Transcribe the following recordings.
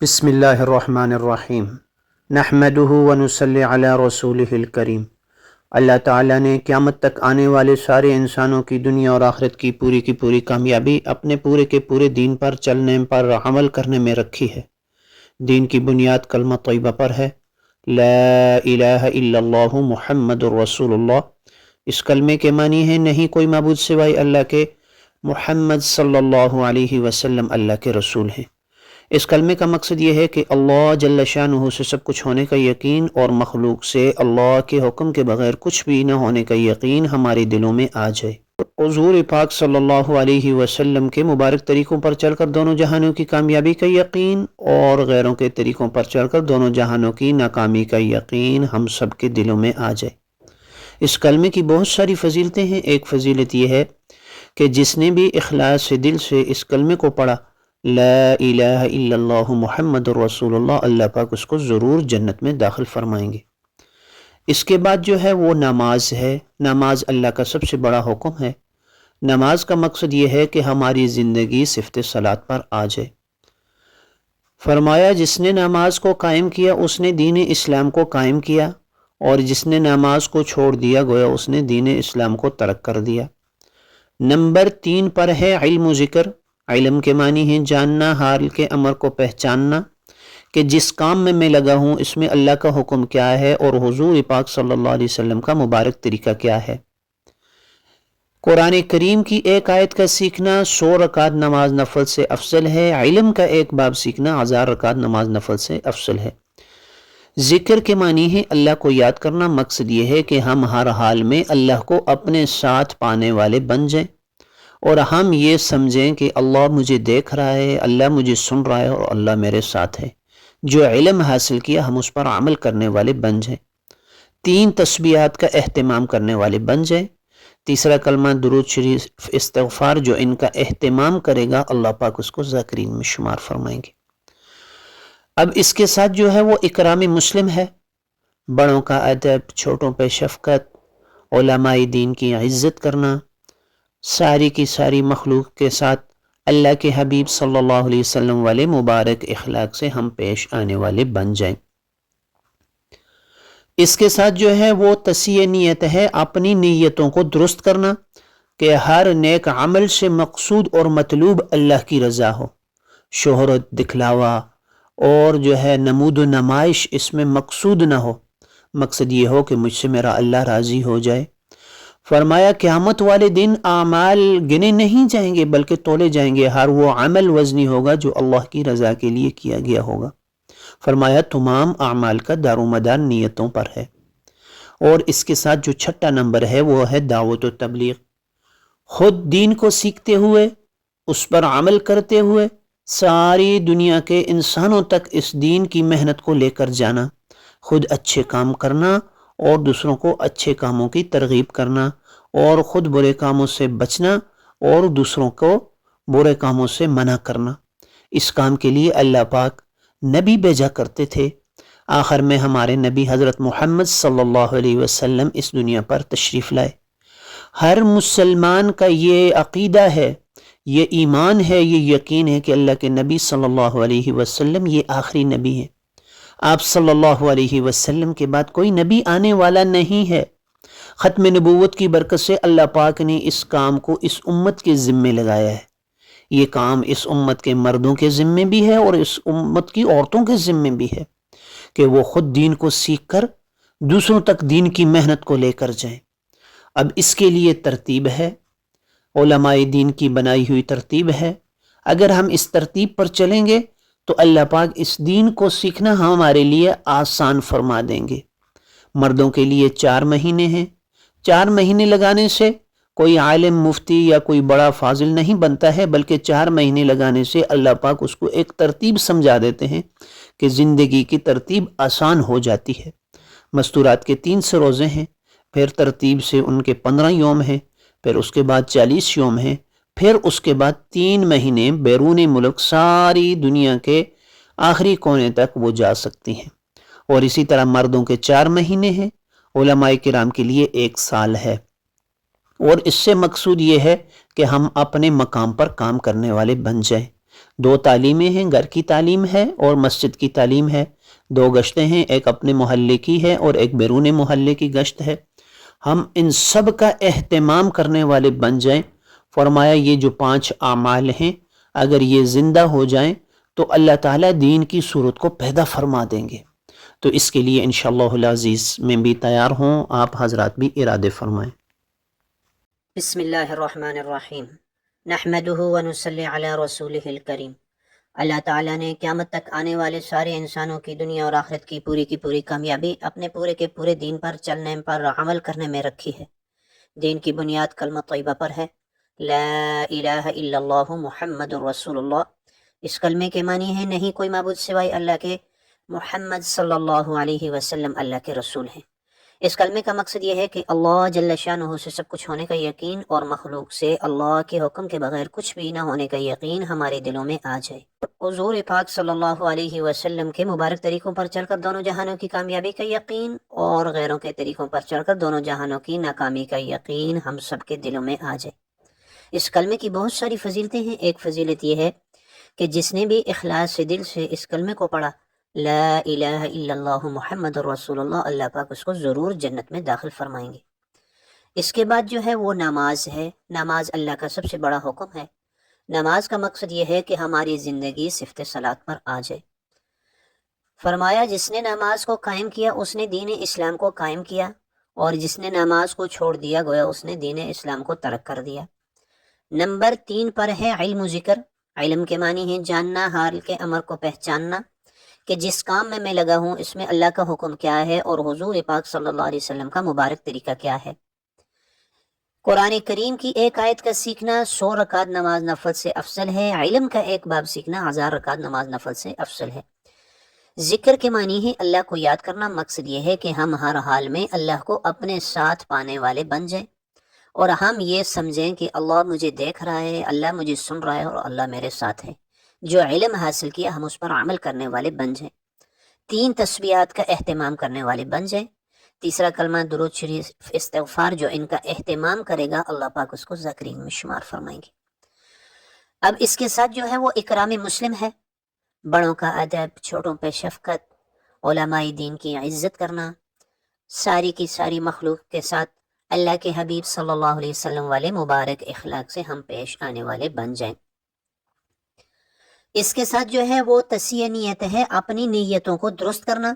بسم اللہ الرحمن الرحیم نحمدہ ونصلی علی رسولہ الکریم۔ اللہ تعالیٰ نے قیامت تک آنے والے سارے انسانوں کی دنیا اور آخرت کی پوری کامیابی اپنے پورے کے پورے دین پر چلنے پر عمل کرنے میں رکھی ہے۔ دین کی بنیاد کلمہ طیبہ پر ہے، لا الہ الا اللہ محمد الرسول اللہ۔ اس کلمے کے معنی ہے نہیں کوئی معبود سوائے اللہ کے، محمد صلی اللہ علیہ وسلم اللہ کے رسول ہیں۔ اس کلمے کا مقصد یہ ہے کہ اللہ جل شانہ سے سب کچھ ہونے کا یقین اور مخلوق سے اللہ کے حکم کے بغیر کچھ بھی نہ ہونے کا یقین ہمارے دلوں میں آ جائے۔ حضور پاک صلی اللہ علیہ وسلم کے مبارک طریقوں پر چل کر دونوں جہانوں کی کامیابی کا یقین اور غیروں کے طریقوں پر چل کر دونوں جہانوں کی ناکامی کا یقین ہم سب کے دلوں میں آ جائے۔ اس کلمے کی بہت ساری فضیلتیں ہیں۔ ایک فضیلت یہ ہے کہ جس نے بھی اخلاص سے دل سے اس کلمے کو پڑھا، لا الہ الا اللہ محمد الرسول اللہ، اللہ پاک اس کو ضرور جنت میں داخل فرمائیں گے۔ اس کے بعد جو ہے وہ نماز ہے۔ نماز اللہ کا سب سے بڑا حکم ہے۔ نماز کا مقصد یہ ہے کہ ہماری زندگی صفت صلاۃ پر آ جائے۔ فرمایا جس نے نماز کو قائم کیا اس نے دین اسلام کو قائم کیا، اور جس نے نماز کو چھوڑ دیا گویا اس نے دین اسلام کو ترک کر دیا۔ نمبر 3 پر ہے علم و ذکر۔ علم کے معنی ہے جاننا، حال کے امر کو پہچاننا کہ جس کام میں میں لگا ہوں اس میں اللہ کا حکم کیا ہے اور حضور پاک صلی اللہ علیہ وسلم کا مبارک طریقہ کیا ہے۔ قرآن کریم کی ایک آیت کا سیکھنا 100 رکعت نماز نفل سے افضل ہے۔ علم کا ایک باب سیکھنا 1000 رکعت نماز نفل سے افضل ہے۔ ذکر کے معنی ہے اللہ کو یاد کرنا۔ مقصد یہ ہے کہ ہم ہر حال میں اللہ کو اپنے ساتھ پانے والے بن جائیں اور ہم یہ سمجھیں کہ اللہ مجھے دیکھ رہا ہے، اللہ مجھے سن رہا ہے اور اللہ میرے ساتھ ہے۔ جو علم حاصل کیا ہم اس پر عمل کرنے والے بن جائیں۔ 3 تسبیحات کا اہتمام کرنے والے بن جائیں۔ تیسرا کلمہ درود شریف استغفار، جو ان کا اہتمام کرے گا اللہ پاک اس کو ذاکرین میں شمار فرمائیں گے۔ اب اس کے ساتھ جو ہے وہ اکرام مسلم ہے، بڑوں کا ادب، چھوٹوں پہ شفقت، علماء دین کی عزت کرنا، ساری کی ساری مخلوق کے ساتھ اللہ کے حبیب صلی اللہ علیہ وسلم والے مبارک اخلاق سے ہم پیش آنے والے بن جائیں۔ اس کے ساتھ جو ہے وہ تصحیح نیت ہے، اپنی نیتوں کو درست کرنا کہ ہر نیک عمل سے مقصود اور مطلوب اللہ کی رضا ہو۔ شہرت، دکھلاوا اور جو ہے نمود و نمائش اس میں مقصود نہ ہو۔ مقصد یہ ہو کہ مجھ سے میرا اللہ راضی ہو جائے۔ فرمایا قیامت والے دن اعمال گنے نہیں جائیں گے بلکہ تولے جائیں گے، ہر وہ عمل وزنی ہوگا جو اللہ کی رضا کے لیے کیا گیا ہوگا۔ فرمایا تمام اعمال کا دار و مدار نیتوں پر ہے۔ اور اس کے ساتھ جو 6 نمبر ہے وہ ہے دعوت و تبلیغ۔ خود دین کو سیکھتے ہوئے، اس پر عمل کرتے ہوئے ساری دنیا کے انسانوں تک اس دین کی محنت کو لے کر جانا، خود اچھے کام کرنا اور دوسروں کو اچھے کاموں کی ترغیب کرنا، اور خود برے کاموں سے بچنا اور دوسروں کو برے کاموں سے منع کرنا۔ اس کام کے لیے اللہ پاک نبی بھیجا کرتے تھے۔ آخر میں ہمارے نبی حضرت محمد صلی اللہ علیہ وسلم اس دنیا پر تشریف لائے۔ ہر مسلمان کا یہ عقیدہ ہے، یہ ایمان ہے، یہ یقین ہے کہ اللہ کے نبی صلی اللہ علیہ وسلم یہ آخری نبی ہے۔ آپ صلی اللہ علیہ وسلم کے بعد کوئی نبی آنے والا نہیں ہے۔ ختم نبوت کی برکت سے اللہ پاک نے اس کام کو اس امت کے ذمے لگایا ہے۔ یہ کام اس امت کے مردوں کے ذمے بھی ہے اور اس امت کی عورتوں کے ذمے بھی ہے کہ وہ خود دین کو سیکھ کر دوسروں تک دین کی محنت کو لے کر جائیں۔ اب اس کے لیے ترتیب ہے، علماء دین کی بنائی ہوئی ترتیب ہے۔ اگر ہم اس ترتیب پر چلیں گے تو اللہ پاک اس دین کو سیکھنا ہمارے لیے آسان فرما دیں گے۔ مردوں کے لیے 4 مہینے ہیں۔ 4 مہینے لگانے سے کوئی عالم، مفتی یا کوئی بڑا فاضل نہیں بنتا ہے، بلکہ 4 مہینے لگانے سے اللہ پاک اس کو ایک ترتیب سمجھا دیتے ہیں کہ زندگی کی ترتیب آسان ہو جاتی ہے۔ مستورات کے 300 روزے ہیں، پھر ترتیب سے ان کے 15 یوم ہیں، پھر اس کے بعد 40 یوم ہیں، پھر اس کے بعد 3 مہینے بیرون ملک ساری دنیا کے آخری کونے تک وہ جا سکتی ہیں۔ اور اسی طرح مردوں کے 4 مہینے ہیں، علماء کرام کے لیے 1 سال ہے۔ اور اس سے مقصود یہ ہے کہ ہم اپنے مقام پر کام کرنے والے بن جائیں۔ دو تعلیمیں ہیں، گھر کی تعلیم ہے اور مسجد کی تعلیم ہے، دو گشتیں ہیں، ایک اپنے محلے کی ہے اور ایک بیرون محلے کی گشت ہے۔ ہم ان سب کا اہتمام کرنے والے بن جائیں۔ فرمایا یہ جو 5 اعمال ہیں اگر یہ زندہ ہو جائیں تو اللہ تعالیٰ دین کی صورت کو پیدا فرما دیں گے۔ تو اس کے لیے انشاءاللہ العزیز میں بھی تیار ہوں، آپ حضرات بھی ارادے فرمائیں۔ بسم اللہ الرحمن الرحیم، نحمدہ ونصلی علی رسولہ الکریم۔ اللہ تعالیٰ نے قیامت تک آنے والے سارے انسانوں کی دنیا اور آخرت کی پوری کامیابی اپنے پورے کے پورے دین پر چلنے پر عمل کرنے میں رکھی ہے۔ دین کی بنیاد کلمہ طیبہ پر ہے، لا الہ الا اللہ محمد رسول اللہ۔ اس کلمے کے معنی ہے نہیں کوئی معبود سوائے اللہ کے، محمد صلی اللہ علیہ وسلم اللہ کے رسول ہیں۔ اس کلمے کا مقصد یہ ہے کہ اللہ جل شانہ سے سب کچھ ہونے کا یقین اور مخلوق سے اللہ کے حکم کے بغیر کچھ بھی نہ ہونے کا یقین ہمارے دلوں میں آ جائے۔ حضور پاک صلی اللہ علیہ وسلم کے مبارک طریقوں پر چل کر دونوں جہانوں کی کامیابی کا یقین اور غیروں کے طریقوں پر چل کر دونوں جہانوں کی ناکامی کا یقین ہم سب کے دلوں میں آ جائے۔ اس کلمے کی بہت ساری فضیلتیں ہیں۔ ایک فضیلت یہ ہے کہ جس نے بھی اخلاص سے دل سے اس کلمے کو پڑھا، لا الہ الا اللہ محمد رسول اللہ، اللہ پاک اس کو ضرور جنت میں داخل فرمائیں گے۔ اس کے بعد جو ہے وہ نماز ہے۔ نماز اللہ کا سب سے بڑا حکم ہے۔ نماز کا مقصد یہ ہے کہ ہماری زندگی صفت صلاۃ پر آ جائے۔ فرمایا جس نے نماز کو قائم کیا اس نے دین اسلام کو قائم کیا، اور جس نے نماز کو چھوڑ دیا گویا اس نے دین اسلام کو ترک کر دیا۔ نمبر 3 پر ہے علم و ذکر۔ علم کے معنی ہے جاننا، حال کے امر کو پہچاننا کہ جس کام میں لگا ہوں اس میں اللہ کا حکم کیا ہے اور حضور پاک صلی اللہ علیہ وسلم کا مبارک طریقہ کیا ہے۔ قرآن کریم کی ایک آیت کا سیکھنا 100 رکعت نماز نفل سے افضل ہے۔ علم کا ایک باب سیکھنا 1000 رکعت نماز نفل سے افضل ہے۔ ذکر کے معنی ہے اللہ کو یاد کرنا۔ مقصد یہ ہے کہ ہم ہر حال میں اللہ کو اپنے ساتھ پانے والے بن جائیں اور ہم یہ سمجھیں کہ اللہ مجھے دیکھ رہا ہے، اللہ مجھے سن رہا ہے اور اللہ میرے ساتھ ہے۔ جو علم حاصل کیا ہم اس پر عمل کرنے والے بن جائیں۔ 3 تسبیحات کا اہتمام کرنے والے بن جائیں۔ تیسرا کلمہ درود شریف استغفار، جو ان کا اہتمام کرے گا اللہ پاک اس کو ذاکرین میں شمار فرمائیں گے۔ اب اس کے ساتھ جو ہے وہ اکرام مسلم ہے، بڑوں کا ادب، چھوٹوں پہ شفقت، علماء دین کی عزت کرنا، ساری کی ساری مخلوق کے ساتھ اللہ کے حبیب صلی اللہ علیہ وسلم والے مبارک اخلاق سے ہم پیش آنے والے بن جائیں۔ اس کے ساتھ جو ہے وہ تصحیح نیت ہے، اپنی نیتوں کو درست کرنا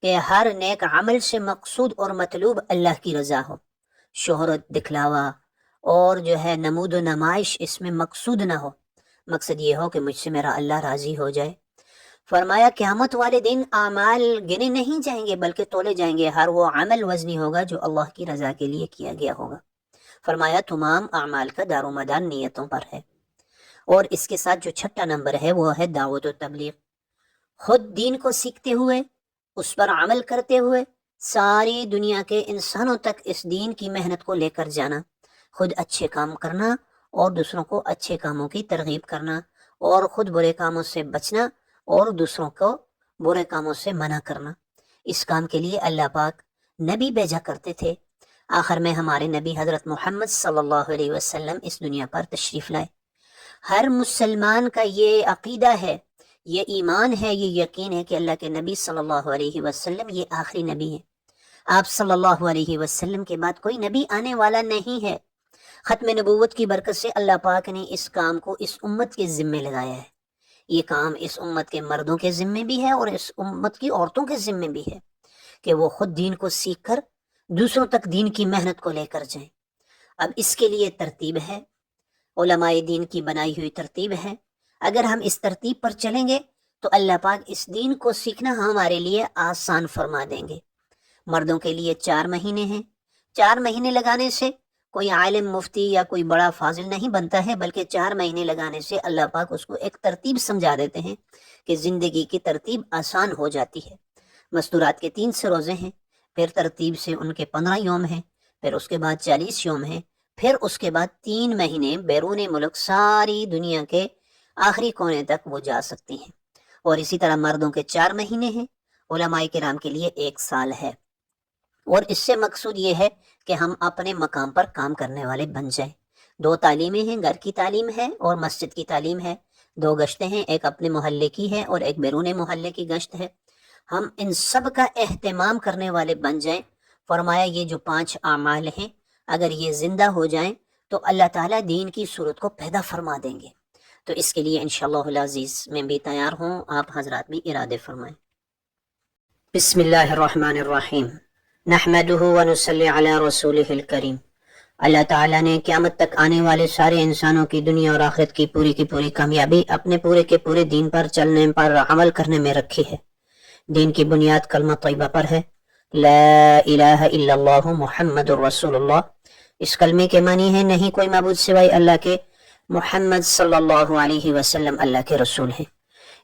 کہ ہر نیک عمل سے مقصود اور مطلوب اللہ کی رضا ہو۔ شہرت، دکھلاوا اور جو ہے نمود و نمائش اس میں مقصود نہ ہو۔ مقصد یہ ہو کہ مجھ سے میرا اللہ راضی ہو جائے۔ فرمایا قیامت والے دن اعمال گنے نہیں جائیں گے بلکہ تولے جائیں گے۔ ہر وہ عمل وزنی ہوگا جو اللہ کی رضا کے لیے کیا گیا ہوگا۔ فرمایا تمام اعمال کا دار و مدار نیتوں پر ہے۔ اور اس کے ساتھ جو 6 نمبر ہے وہ ہے دعوت و تبلیغ۔ خود دین کو سیکھتے ہوئے، اس پر عمل کرتے ہوئے ساری دنیا کے انسانوں تک اس دین کی محنت کو لے کر جانا، خود اچھے کام کرنا اور دوسروں کو اچھے کاموں کی ترغیب کرنا، اور خود برے کاموں سے بچنا اور دوسروں کو برے کاموں سے منع کرنا۔ اس کام کے لیے اللہ پاک نبی بھیجا کرتے تھے۔ آخر میں ہمارے نبی حضرت محمد صلی اللہ علیہ وسلم اس دنیا پر تشریف لائے۔ ہر مسلمان کا یہ عقیدہ ہے، یہ ایمان ہے، یہ یقین ہے کہ اللہ کے نبی صلی اللہ علیہ وسلم یہ آخری نبی ہیں۔ آپ صلی اللہ علیہ وسلم کے بعد کوئی نبی آنے والا نہیں ہے۔ ختم نبوت کی برکت سے اللہ پاک نے اس کام کو اس امت کے ذمے لگایا ہے۔ یہ کام اس امت کے مردوں کے ذمے بھی ہے اور اس امت کی عورتوں کے ذمے بھی ہے کہ وہ خود دین کو سیکھ کر دوسروں تک دین کی محنت کو لے کر جائیں۔ اب اس کے لیے ترتیب ہے، علماء دین کی بنائی ہوئی ترتیب ہے۔ اگر ہم اس ترتیب پر چلیں گے تو اللہ پاک اس دین کو سیکھنا ہمارے لیے آسان فرما دیں گے۔ مردوں کے لیے 4 مہینے ہیں۔ 4 مہینے لگانے سے کوئی عالم مفتی یا کوئی بڑا فاضل نہیں بنتا ہے، بلکہ 4 مہینے لگانے سے اللہ پاک اس کو ایک ترتیب سمجھا دیتے ہیں کہ زندگی کی ترتیب آسان ہو جاتی ہے۔ مستورات کے 3 سے روزے ہیں، پھر ترتیب سے ان کے 15 یوم ہیں، پھر اس کے بعد 40 یوم ہیں، پھر اس کے بعد 3 مہینے بیرون ملک ساری دنیا کے آخری کونے تک وہ جا سکتی ہیں۔ اور اسی طرح مردوں کے 4 مہینے ہیں، علماء کرام کے لیے 1 سال ہے۔ اور اس سے مقصود یہ ہے کہ ہم اپنے مقام پر کام کرنے والے بن جائیں۔ 2 تعلیمیں ہیں، گھر کی تعلیم ہے اور مسجد کی تعلیم ہے۔ دو گشتیں ہیں، ایک اپنے محلے کی ہے اور ایک بیرون محلے کی گشت ہے، ہم ان سب کا اہتمام کرنے والے بن جائیں۔ فرمایا یہ جو 5 اعمال ہیں اگر یہ زندہ ہو جائیں تو اللہ تعالیٰ دین کی صورت کو پیدا فرما دیں گے۔ تو اس کے لیے انشاءاللہ العزیز میں بھی تیار ہوں، آپ حضرات بھی ارادے فرمائیں۔ بسم اللہ الرحمن الرحیم، نحمدہ ونصلی علی رسولہ الکریم۔ اللہ تعالیٰ نے قیامت تک آنے والے سارے انسانوں کی دنیا اور آخرت کی پوری کامیابی اپنے پورے کے پورے دین پر چلنے پر عمل کرنے میں رکھی ہے۔ دین کی بنیاد کلمہ طیبہ پر ہے، لا الہ الا اللہ محمد الرسول اللہ۔ اس کلمے کے معنی ہے نہیں کوئی معبود سوائے اللہ کے، محمد صلی اللہ علیہ وسلم اللہ کے رسول ہیں۔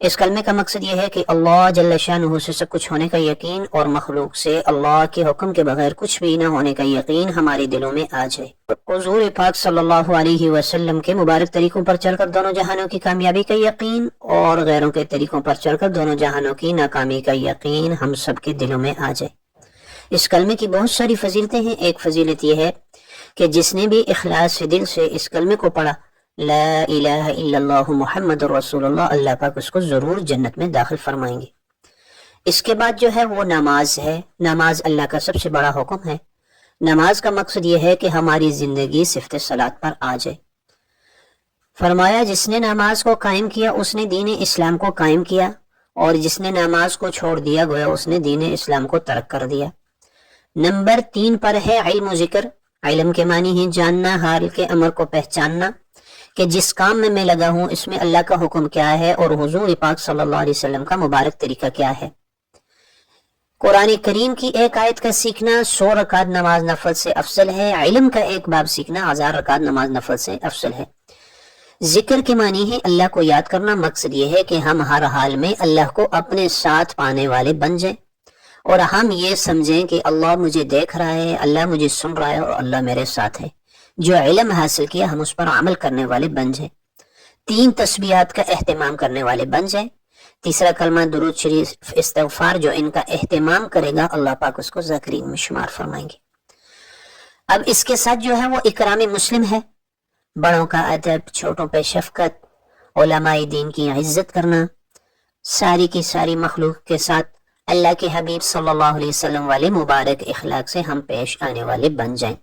اس کلمے کا مقصد یہ ہے کہ اللہ جل شانہ سے سب کچھ ہونے کا یقین اور مخلوق سے اللہ کے حکم کے بغیر کچھ بھی نہ ہونے کا یقین ہمارے دلوں میں آ جائے۔ حضور پاک صلی اللہ علیہ وسلم کے مبارک طریقوں پر چل کر دونوں جہانوں کی کامیابی کا یقین اور غیروں کے طریقوں پر چل کر دونوں جہانوں کی ناکامی کا یقین ہم سب کے دلوں میں آ جائے۔ اس کلمے کی بہت ساری فضیلتیں ہیں۔ ایک فضیلت یہ ہے کہ جس نے بھی اخلاص سے دل سے اس کلمے کو پڑھا، لا الہ الا اللہ محمد رسول اللہ، اللہ پاک اس کو ضرور جنت میں داخل فرمائیں گے۔ اس کے بعد جو ہے وہ نماز ہے۔ نماز اللہ کا سب سے بڑا حکم ہے۔ نماز کا مقصد یہ ہے کہ ہماری زندگی صفت صلاۃ پر آ جائے۔ فرمایا جس نے نماز کو قائم کیا اس نے دین اسلام کو قائم کیا، اور جس نے نماز کو چھوڑ دیا گویا اس نے دین اسلام کو ترک کر دیا۔ نمبر 3 پر ہے علم و ذکر۔ علم کے معنی ہے جاننا، حال کے امر کو پہچاننا کہ جس کام میں لگا ہوں اس میں اللہ کا حکم کیا ہے اور حضور پاک صلی اللہ علیہ وسلم کا مبارک طریقہ کیا ہے۔ قرآن کریم کی ایک آیت کا سیکھنا 100 رکعت نماز نفل سے افضل ہے۔ علم کا ایک باب سیکھنا 1000 رکعت نماز نفل سے افضل ہے۔ ذکر کے معنی ہے اللہ کو یاد کرنا۔ مقصد یہ ہے کہ ہم ہر حال میں اللہ کو اپنے ساتھ پانے والے بن جائیں اور ہم یہ سمجھیں کہ اللہ مجھے دیکھ رہا ہے، اللہ مجھے سن رہا ہے اور اللہ میرے ساتھ ہے۔ جو علم حاصل کیا ہم اس پر عمل کرنے والے بن جائیں۔ 3 تسبیحات کا اہتمام کرنے والے بن جائیں۔ تیسرا کلمہ درود شریف استغفار، جو ان کا اہتمام کرے گا اللہ پاک اس کو ذاکرین میں شمار فرمائیں گے۔ اب اس کے ساتھ جو ہے وہ اکرام مسلم ہے، بڑوں کا ادب، چھوٹوں پہ شفقت، علماء دین کی عزت کرنا، ساری کی ساری مخلوق کے ساتھ اللہ کے حبیب صلی اللہ علیہ وسلم والے مبارک اخلاق سے ہم پیش آنے والے بن جائیں۔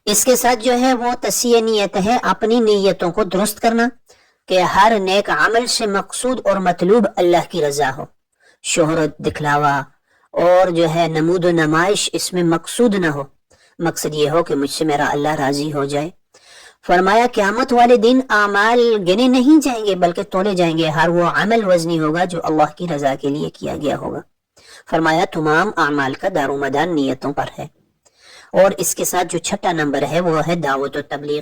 اس کے ساتھ جو ہے وہ تصحیح نیت ہے، اپنی نیتوں کو درست کرنا کہ ہر نیک عمل سے مقصود اور مطلوب اللہ کی رضا ہو۔ شہرت، دکھلاوا اور جو ہے نمود و نمائش اس میں مقصود نہ ہو، مقصد یہ ہو کہ مجھ سے میرا اللہ راضی ہو جائے۔ فرمایا قیامت والے دن اعمال گنے نہیں جائیں گے بلکہ تولے جائیں گے، ہر وہ عمل وزنی ہوگا جو اللہ کی رضا کے لیے کیا گیا ہوگا۔ فرمایا تمام اعمال کا دار و مدار نیتوں پر ہے۔ اور اس کے ساتھ جو 6 نمبر ہے وہ ہے دعوت و تبلیغ۔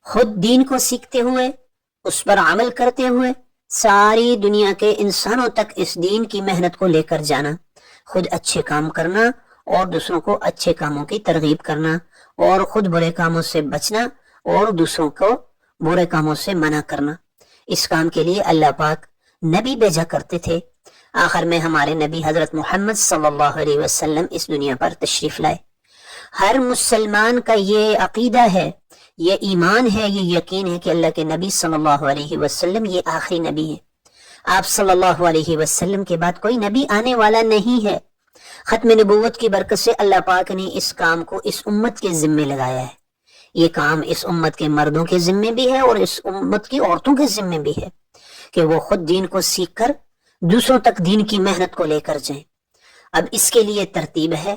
خود دین کو سیکھتے ہوئے، اس پر عمل کرتے ہوئے ساری دنیا کے انسانوں تک اس دین کی محنت کو لے کر جانا، خود اچھے کام کرنا اور دوسروں کو اچھے کاموں کی ترغیب کرنا، اور خود برے کاموں سے بچنا اور دوسروں کو برے کاموں سے منع کرنا۔ اس کام کے لیے اللہ پاک نبی بھیجا کرتے تھے۔ آخر میں ہمارے نبی حضرت محمد صلی اللہ علیہ وسلم اس دنیا پر تشریف لائے۔ ہر مسلمان کا یہ عقیدہ ہے، یہ ایمان ہے، یہ یقین ہے کہ اللہ کے نبی صلی اللہ علیہ وسلم یہ آخری نبی ہے۔ آپ صلی اللہ علیہ وسلم کے بعد کوئی نبی آنے والا نہیں ہے۔ ختم نبوت کی برکت سے اللہ پاک نے اس کام کو اس امت کے ذمے لگایا ہے۔ یہ کام اس امت کے مردوں کے ذمے بھی ہے اور اس امت کی عورتوں کے ذمے بھی ہے کہ وہ خود دین کو سیکھ کر دوسروں تک دین کی محنت کو لے کر جائیں۔ اب اس کے لیے ترتیب ہے،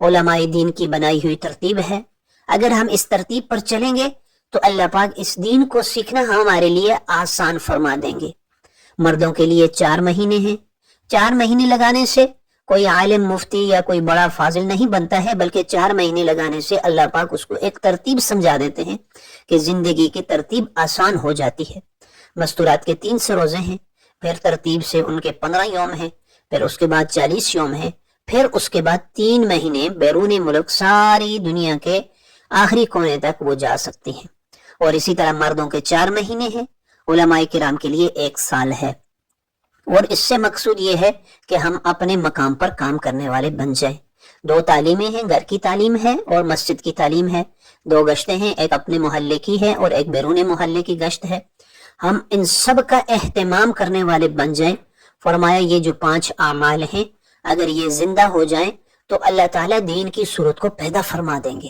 علماء دین کی بنائی ہوئی ترتیب ہے۔ اگر ہم اس ترتیب پر چلیں گے تو اللہ پاک اس دین کو سیکھنا ہمارے لیے آسان فرما دیں گے۔ مردوں کے لیے 4 مہینے ہیں۔ 4 مہینے لگانے سے کوئی عالم مفتی یا کوئی بڑا فاضل نہیں بنتا ہے، بلکہ 4 مہینے لگانے سے اللہ پاک اس کو ایک ترتیب سمجھا دیتے ہیں کہ زندگی کی ترتیب آسان ہو جاتی ہے۔ مستورات کے 300 روزے ہیں، پھر ترتیب سے ان کے 15 یوم ہیں، پھر اس کے بعد 40 یوم ہیں، پھر اس کے بعد 3 مہینے بیرون ملک ساری دنیا کے آخری کونے تک وہ جا سکتی ہیں۔ اور اسی طرح مردوں کے 4 مہینے ہیں، علماء کرام کے لیے 1 سال ہے۔ اور اس سے مقصود یہ ہے کہ ہم اپنے مقام پر کام کرنے والے بن جائیں۔ دو تعلیمیں ہیں، گھر کی تعلیم ہے اور مسجد کی تعلیم ہے، دو گشتیں ہیں، ایک اپنے محلے کی ہے اور ایک بیرون محلے کی گشت ہے۔ ہم ان سب کا اہتمام کرنے والے بن جائیں۔ فرمایا یہ جو 5 اعمال ہیں اگر یہ زندہ ہو جائیں تو اللہ تعالیٰ دین کی صورت کو پیدا فرما دیں گے۔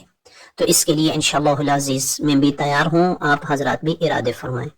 تو اس کے لیے انشاءاللہ العزیز میں بھی تیار ہوں، آپ حضرات بھی ارادے فرمائیں۔